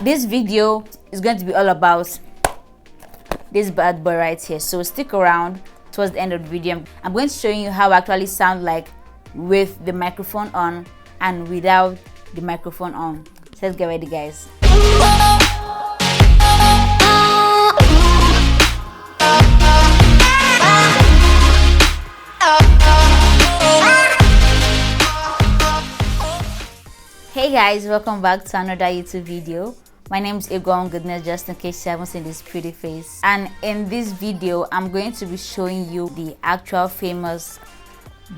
this video is going to be all about this bad boy right here, so stick around towards the end of the video. I'm going to show you how I actually sound like with the microphone on and without the microphone on. So let's get ready, guys. Hey guys, welcome back to another YouTube video. My name is Egwon Goodness, just in case you haven't seen this pretty face. And in this video, I'm going to be showing you the actual famous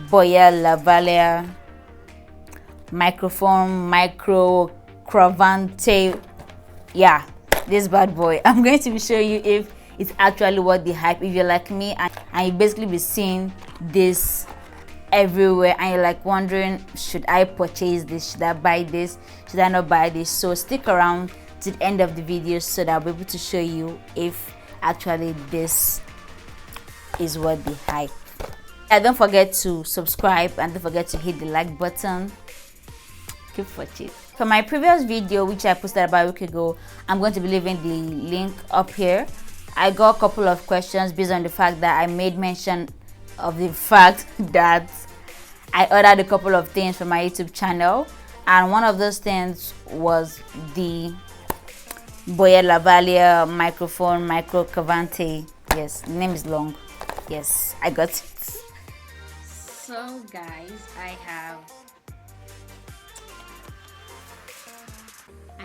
BOYA Lavalier microphone micro cravante. Yeah, this bad boy. I'm going to be showing you if it's actually worth the hype. If you're like me and you basically be seeing this everywhere and you're like wondering, should I purchase this, should I buy this, should I not buy this? So stick around to the end of the video so that I'll be able to show you if actually this is worth the hype. And don't forget to subscribe and don't forget to hit the like button. Keep watching. For my previous video, which I posted about a week ago, I'm going to be leaving the link up here. I got a couple of questions based on the fact that I made mention of the fact that I ordered a couple of things for my YouTube channel, and one of those things was the BOYA Lavalier microphone micro cavante. Yes, the name is long. Yes, I got it. So guys, I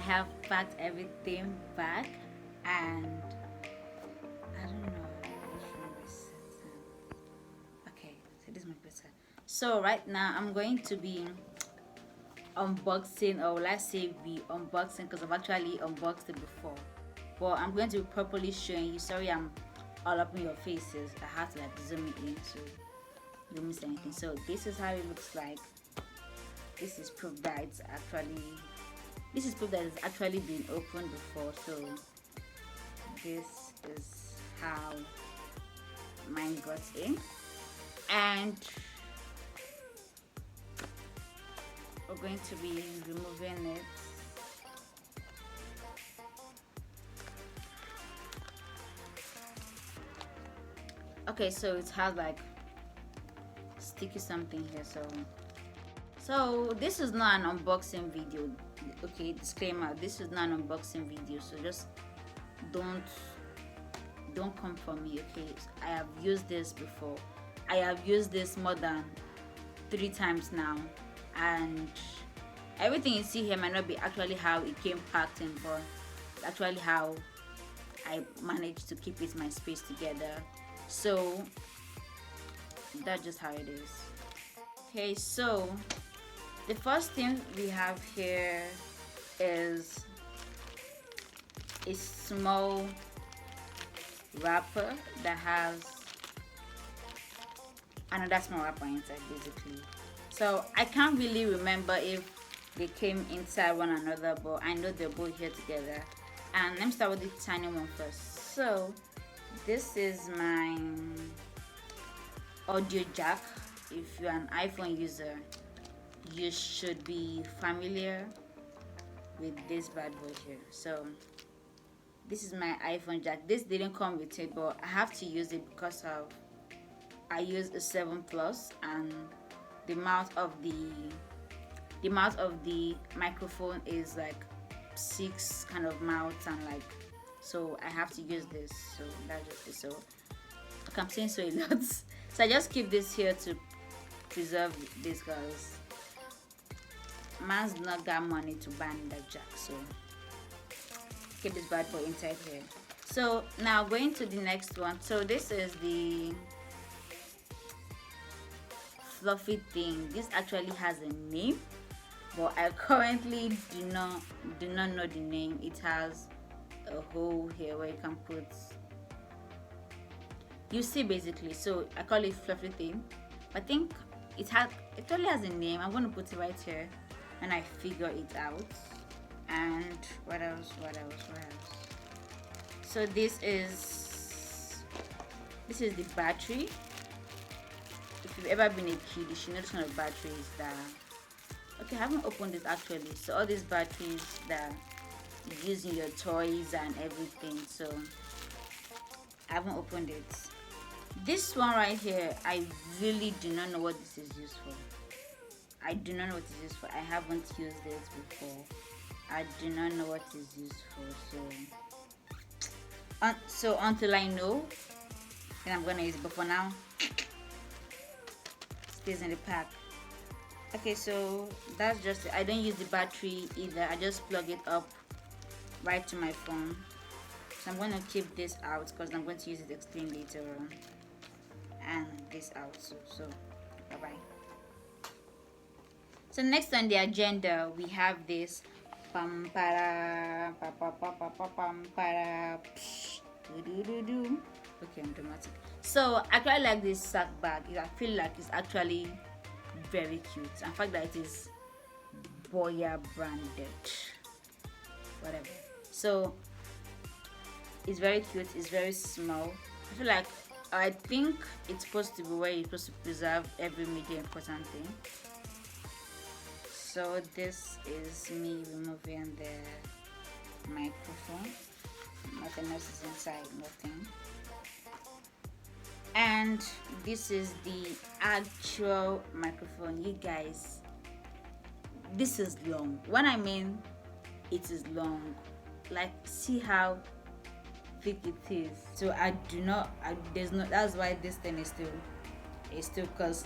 have packed everything back, and I don't know. Okay, so this is my better. So right now I'm going to be unboxing, or let's say be unboxing, because I've actually unboxed it before, but I'm going to be properly showing you. Sorry, I'm all up in your faces. I have to like zoom it in so you don't miss anything. So this is how it looks like. This is proof that it's actually been opened before. So this is how mine got in, and we're going to be removing it. Okay, so it has like sticky something here. So this is not an unboxing video. Okay, disclaimer, this is not an unboxing video, so just don't come for me. Okay, I have used this before. I have used this more than 3 times now, and everything you see here might not be actually how it came packed in, but it's actually how I managed to keep it my space together. So that's just how it is. Okay, so the first thing we have here is a small wrapper that has another small wrapper inside, basically. So I can't really remember if they came inside one another, but I know they're both here together. And let me start with the tiny one first. So this is my audio jack. If you're an iPhone user, you should be familiar with this bad boy here. So this is my iPhone jack. This didn't come with it, but I have to use it because I use a 7 Plus, and the mouth of the microphone is like 6 kind of mouths, and like, so I have to use this. So that's just it. So I'm saying so a lot. So I just keep this here to preserve this, because man's not got money to buy that jack, so keep this bad boy inside here. So now going to the next one. So this is the fluffy thing. This actually has a name, but I currently do not know the name. It has a hole here where you can put, you see, basically. So I call it fluffy thing. I think it only has a name. I'm going to put it right here and I figure it out. And what else? So this is the battery. If you've ever been a kid, you should know this kind of batteries that, okay, I haven't opened this actually. So all these batteries that using your toys and everything. So I haven't opened it. This one right here, I really do not know what this is used for. I do not know what it's used for. I haven't used this before. I do not know what it's used for. So until I know, then I'm gonna use it. But for now, it stays in the pack. Okay, so that's just it. I don't use the battery either. I just plug it up right to my phone. So I'm going to keep this out because I'm going to use it explain later on. And this out. So bye bye. So next on the agenda we have this pam para pa pa pa pa pa pam para do do do do. Okay, I'm dramatic. So I quite like this sack bag. I feel like it's actually very cute. In fact that it is BOYA branded. Whatever. So it's very cute. It's very small. I think it's supposed to be where you're supposed to preserve every media important thing. So this is me removing the microphone. Nothing else is inside. Nothing. And this is the actual microphone. You guys, this is long. When I mean it is long, like see how thick it is. So that's why this thing is still because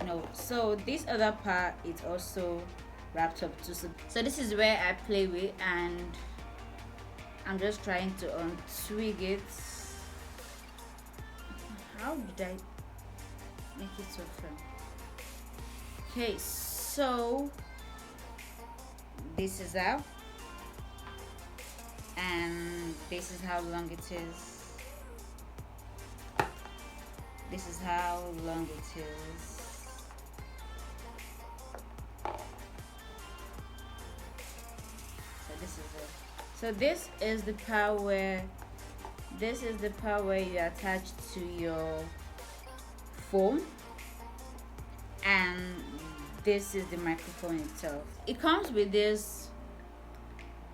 no. So this other part is also wrapped up too. So this is where I play with, and I'm just trying to untwig it. How did I make it so firm? Okay, so this is out, and this is how long it is. This is how long it is. So this is it. So this is the part where you attach to your phone, and this is the microphone itself. It comes with this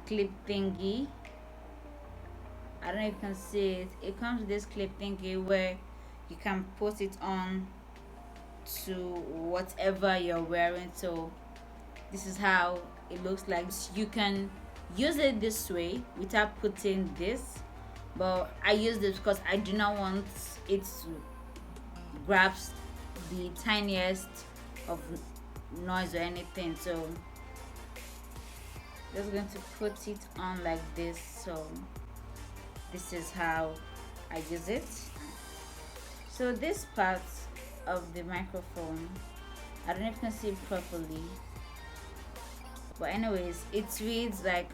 clip thingy. I don't know if you can see it. It comes with this clip thingy where you can put it on to whatever you're wearing. So this is how it looks like. You can use it this way without putting this, but I use this because I do not want it to grasp the tiniest of noise or anything. So just going to put it on like this. So this is how I use it. So this part of the microphone, I don't know if you can see it properly, but anyways, it reads like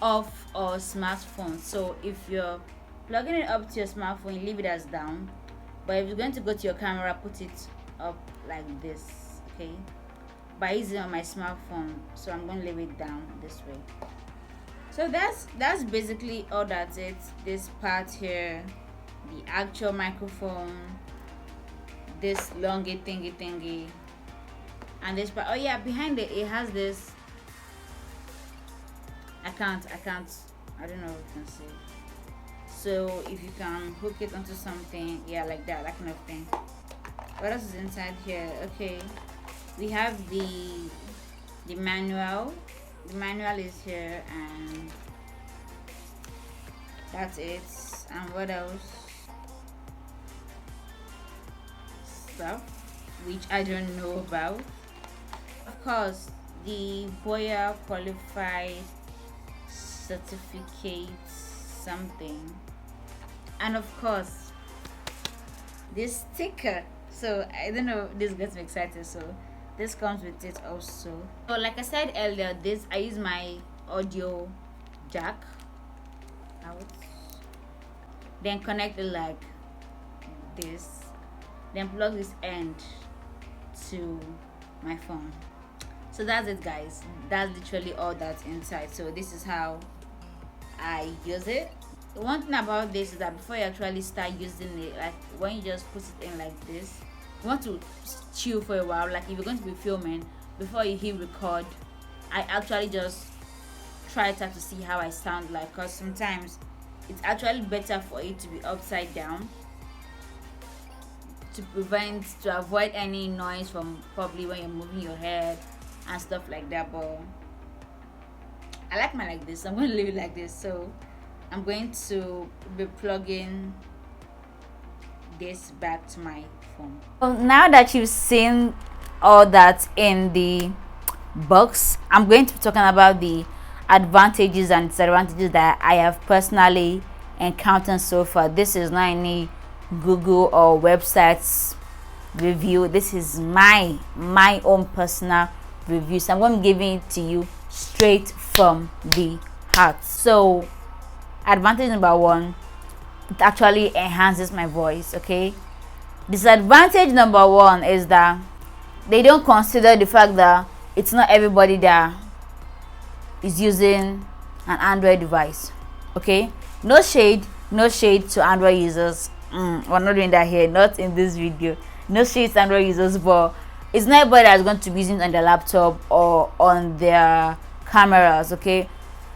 off or smartphone. So if you're plugging it up to your smartphone, you leave it as down, but if you're going to go to your camera, put it up like this. Okay, by using on my smartphone, so I'm going to leave it down this way. So that's basically all that's it. This part here, the actual microphone, this longy thingy, and this part. Oh yeah, behind it has this. I don't know if you can see. So if you can hook it onto something, yeah, like that kind of thing. What else is inside here? Okay, we have the manual. The manual is here, and that's it. And what else? Stuff which I don't know about. Of course, the BOYA qualified certificate something, and of course this sticker. So I don't know, this gets me excited. So this comes with it also. So like I said earlier, I use my audio jack out, then connect it like this, then plug this end to my phone. So that's it, guys. That's literally all that's inside. So this is how I use it. The one thing about this is that before you actually start using it, like when you just put it in like this, you want to chill for a while. Like if you're going to be filming, before you hit record, I actually just try it out to see how I sound like, because sometimes it's actually better for it to be upside down to avoid any noise from probably when you're moving your head and stuff like that. But I like mine like this, so I'm going to leave it like this. So I'm going to be plugging this back to my phone. So now that you've seen all that in the box, I'm going to be talking about the advantages and disadvantages that I have personally encountered so far. This is not any Google or websites review. This is my own personal review, so I'm going to be giving it to you straight from the heart. So advantage number one, it actually enhances my voice. Okay, disadvantage number one is that they don't consider the fact that it's not everybody that is using an Android device. Okay, no shade to Android users. We're not doing that here, not in this video. No shade to Android users, but it's not everybody that's going to be using on their laptop or on their cameras. Okay,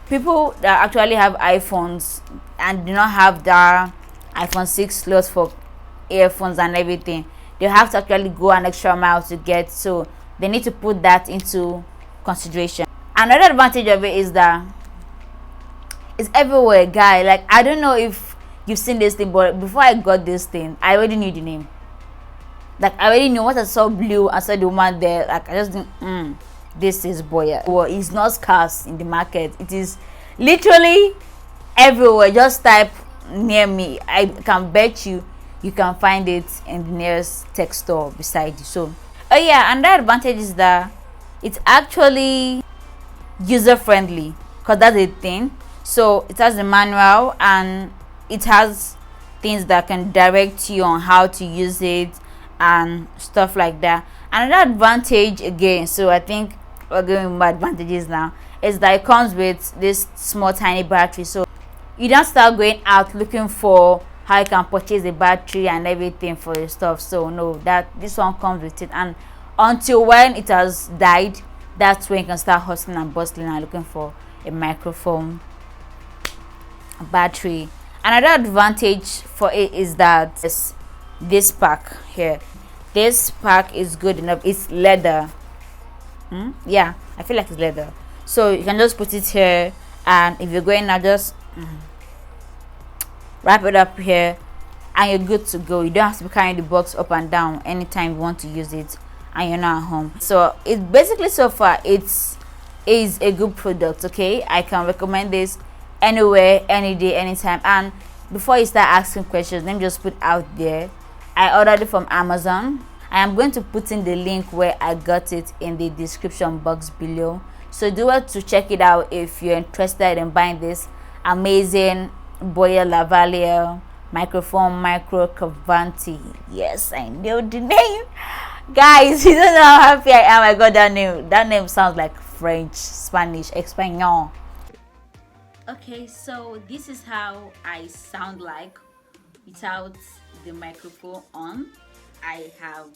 people that actually have iPhones and do not have the iPhone 6 slots for earphones and everything, they have to actually go an extra mile to get, so they need to put that into consideration. Another advantage of it is that it's everywhere, guy. Like, I don't know if you've seen this thing, but before I got this thing, I already knew the name. Like, I already knew. Once I saw blue, I saw the woman there, like, I just think, this is BOYA. Well, it's not scarce in the market. It is literally everywhere. Just type near me. I can bet you can find it in the nearest tech store beside you. So, oh yeah, another advantage is that it's actually user friendly, because that's a thing. So it has a manual and it has things that can direct you on how to use it and stuff like that. Another advantage again, so I think we're going with more advantages now, is that it comes with this small tiny battery. So you don't start going out looking for how you can purchase a battery and everything for your stuff. So no, that this one comes with it, and until when it has died, that's when you can start hustling and bustling and looking for a microphone, a battery. Another advantage for it is that this pack here, this pack is good enough. It's leather. Yeah, I feel like it's leather, so you can just put it here, and if you're going now, just wrap it up here and you're good to go. You don't have to be carrying the box up and down anytime you want to use it and you're not at home. So it's basically, so far, is a good product. Okay, I can recommend this anywhere, any day, anytime. And before you start asking questions, let me just put out there, I ordered it from Amazon. I am going to put in the link where I got it in the description box below, so do well to check it out if you're interested in buying this amazing BOYA Lavalier microphone micro Cavanti. Yes, I know the name, guys. You don't know how happy I am I got that name. That name sounds like French, Spanish, Espanol. Okay, so this is how I sound like without the microphone on. I have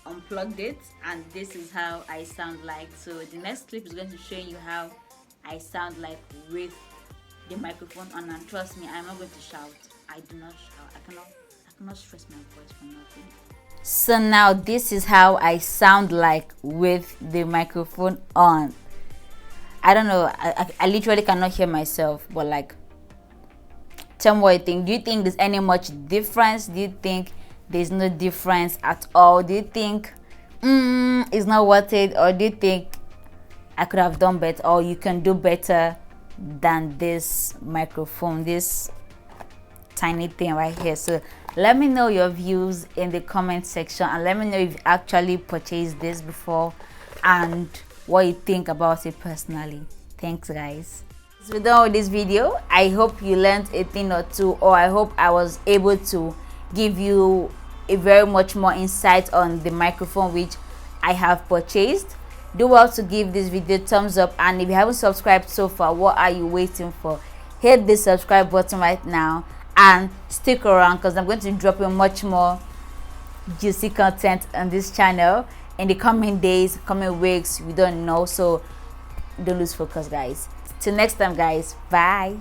unplugged it, and this is how I sound like. So the next clip is going to show you how I sound like with the microphone on, and trust me, I'm not going to shout. I do not shout. I cannot stress my voice for nothing. So now this is how I sound like with the microphone on. I don't know, I literally cannot hear myself, but like, tell me what you think. Do you think there's any much difference? Do you think there's no difference at all? Do you think it's not worth it, or do you think I could have done better, or you can do better than this microphone, this tiny thing right here? So let me know your views in the comment section, and let me know if you actually purchased this before and what you think about it personally. Thanks, guys. So we're done with this video. I hope you learned a thing or two, or I hope I was able to give you a very much more insight on the microphone which I have purchased. Do well to give this video a thumbs up, and if you haven't subscribed so far, what are you waiting for? Hit the subscribe button right now and stick around, because I'm going to be dropping much more juicy content on this channel in the coming days, coming weeks. We don't know, so don't lose focus, guys. Till next time, guys. Bye.